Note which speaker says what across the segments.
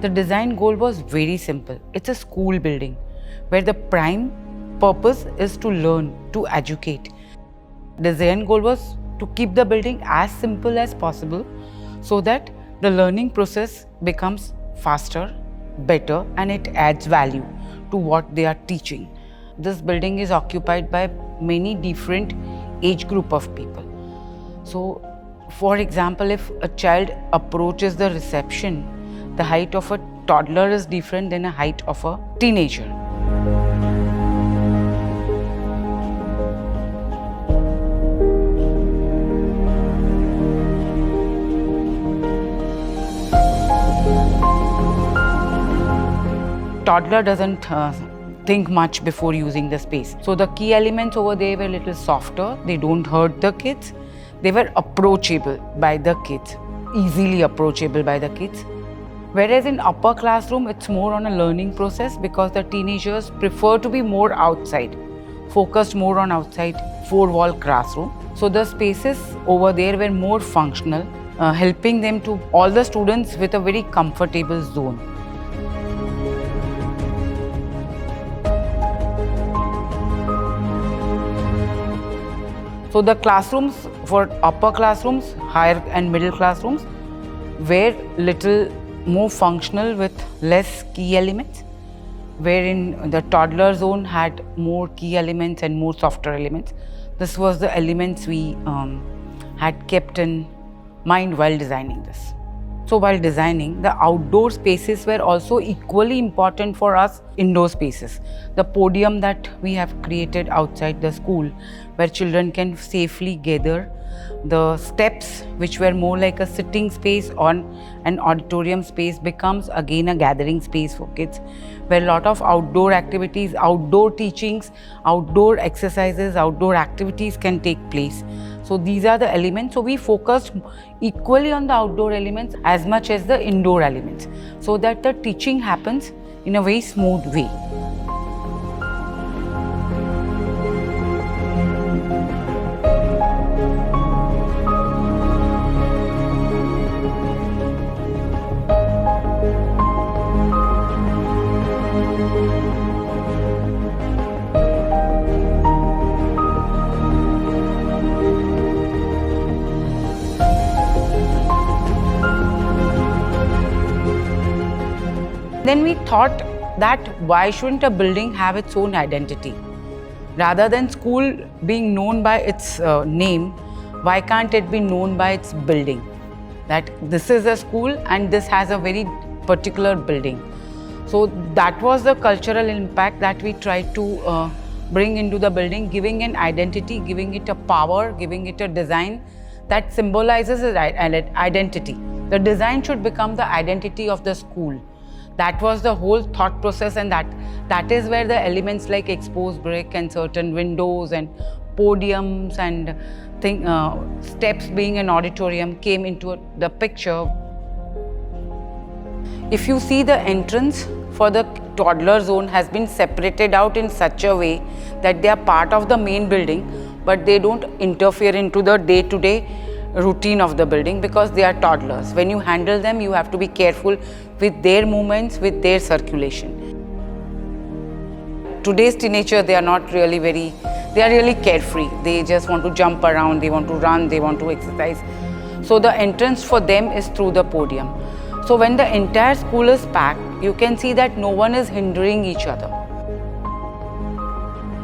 Speaker 1: The design goal was very simple. It's a school building where the prime purpose is to learn, to educate. Design goal was to keep the building as simple as possible so that the learning process becomes faster, better, and it adds value to what they are teaching. This building is occupied by many different age group of people. So, for example, if a child approaches the reception, the height of a toddler is different than a height of a teenager. Toddler doesn't think much before using the space. So the key elements over there were a little softer. They don't hurt the kids. They were approachable by the kids, easily approachable by the kids. Whereas in upper classroom, it's more on a learning process because the teenagers prefer to be more outside, focused more on outside four-wall classroom. So the spaces over there were more functional, helping them to all the students with a very comfortable zone. So the classrooms for upper classrooms, higher and middle classrooms were little more functional with less key elements, wherein the toddler zone had more key elements and more softer elements. This was the elements we had kept in mind while designing this. So while designing, the outdoor spaces were also equally important for us indoor spaces. The podium that we have created outside the school where children can safely gather, the steps which were more like a sitting space on an auditorium space becomes again a gathering space for kids where a lot of outdoor activities, outdoor teachings, outdoor exercises, outdoor activities can take place. So these are the elements. So we focused equally on the outdoor elements as much as the indoor elements so that the teaching happens in a very smooth way. Then we thought that why shouldn't a building have its own identity? Rather than school being known by its name, why can't it be known by its building? That this is a school and this has a very particular building. So that was the cultural impact that we tried to bring into the building, giving an identity, giving it a power, giving it a design that symbolizes its identity. The design should become the identity of the school. That was the whole thought process, and that is where the elements like exposed brick and certain windows and podiums and steps being an auditorium came into the picture. If you see, the entrance for the toddler zone has been separated out in such a way that they are part of the main building, but they don't interfere into the day-to-day routine of the building because they are toddlers. When you handle them, you have to be careful with their movements, with their circulation. Today's teenagers, they are not really they are really carefree. They just want to jump around, they want to run, they want to exercise. So the entrance for them is through the podium. So when the entire school is packed, you can see that no one is hindering each other.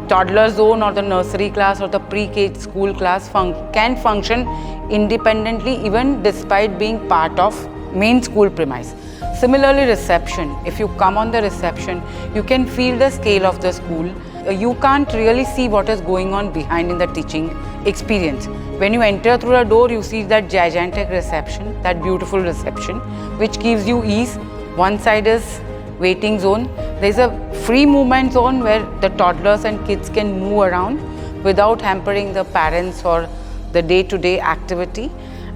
Speaker 1: Toddler zone or the nursery class or the pre-K school class can function independently even despite being part of main school premise. Similarly, reception. If you come on the reception, you can feel the scale of the school. You can't really see what is going on behind in the teaching experience. When you enter through the door, you see that gigantic reception, that beautiful reception, which gives you ease. One side is waiting zone. There's a free movement zone where the toddlers and kids can move around without hampering the parents or the day-to-day activity.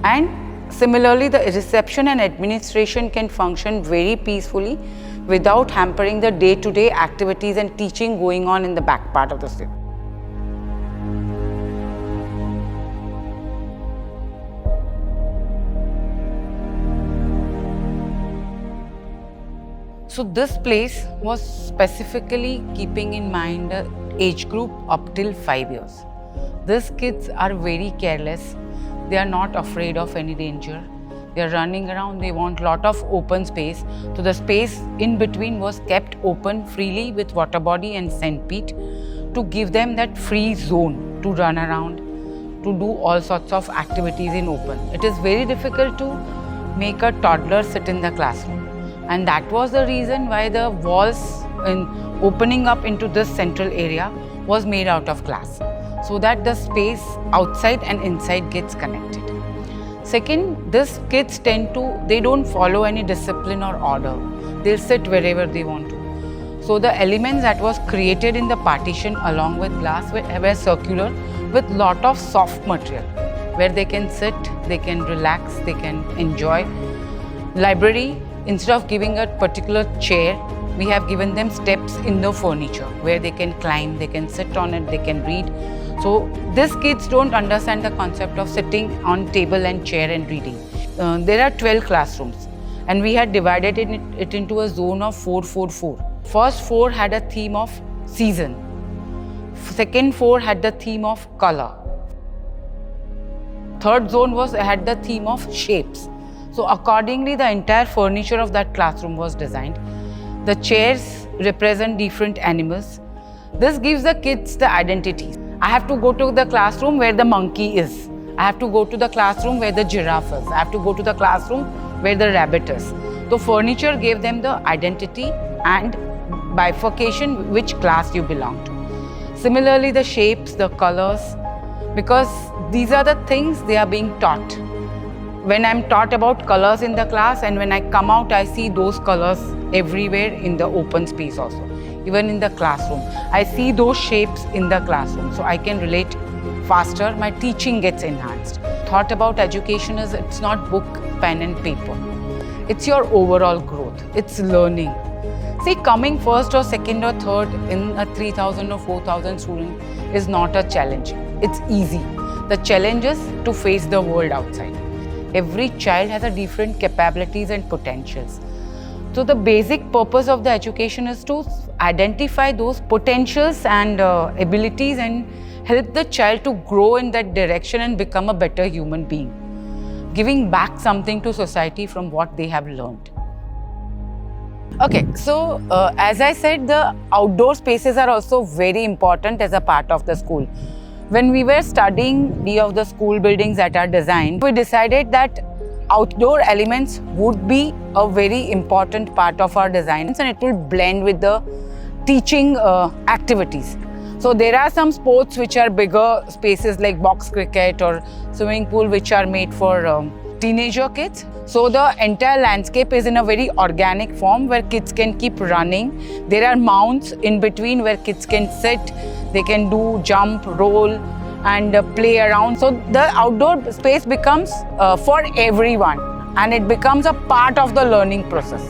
Speaker 1: And similarly, the reception and administration can function very peacefully without hampering the day-to-day activities and teaching going on in the back part of the city. So this place was specifically keeping in mind the age group up till 5 years. These kids are very careless. They are not afraid of any danger. They are running around. They want lot of open space. So the space in between was kept open freely with water body and sandpit to give them that free zone to run around, to do all sorts of activities in open. It is very difficult to make a toddler sit in the classroom. And that was the reason why the walls in opening up into this central area was made out of glass, so that the space outside and inside gets connected. Second, these kids they don't follow any discipline or order. They'll sit wherever they want to. So the elements that was created in the partition along with glass were circular with lot of soft material, where they can sit, they can relax, they can enjoy. Library, instead of giving a particular chair, we have given them steps in the furniture where they can climb, they can sit on it, they can read. So these kids don't understand the concept of sitting on table and chair and reading. There are 12 classrooms and we had divided it into a zone of 4-4-4. First 4 had a theme of season. Second 4 had the theme of color. Third zone had the theme of shapes. So accordingly, the entire furniture of that classroom was designed. The chairs represent different animals. This gives the kids the identity. I have to go to the classroom where the monkey is. I have to go to the classroom where the giraffe is. I have to go to the classroom where the rabbit is. So furniture gave them the identity and bifurcation which class you belong to. Similarly, the shapes, the colors, because these are the things they are being taught. When I'm taught about colors in the class and when I come out, I see those colors everywhere in the open space also. Even in the classroom, I see those shapes in the classroom. So I can relate faster, my teaching gets enhanced. Thought about education is it's not book, pen and paper. It's your overall growth, it's learning. See, coming first or second or third in a 3,000 or 4,000 student is not a challenge. It's easy. The challenge is to face the world outside. Every child has a different capabilities and potentials. So the basic purpose of the education is to identify those potentials and abilities and help the child to grow in that direction and become a better human being, giving back something to society from what they have learned. Okay, so as I said, the outdoor spaces are also very important as a part of the school. When we were studying the school buildings that are designed, we decided that outdoor elements would be a very important part of our designs and it will blend with the teaching activities. So there are some sports which are bigger spaces like box cricket or swimming pool which are made for teenager kids. So the entire landscape is in a very organic form where kids can keep running. There are mounds in between where kids can sit, they can do jump, roll and play around. So the outdoor space becomes for everyone and it becomes a part of the learning process.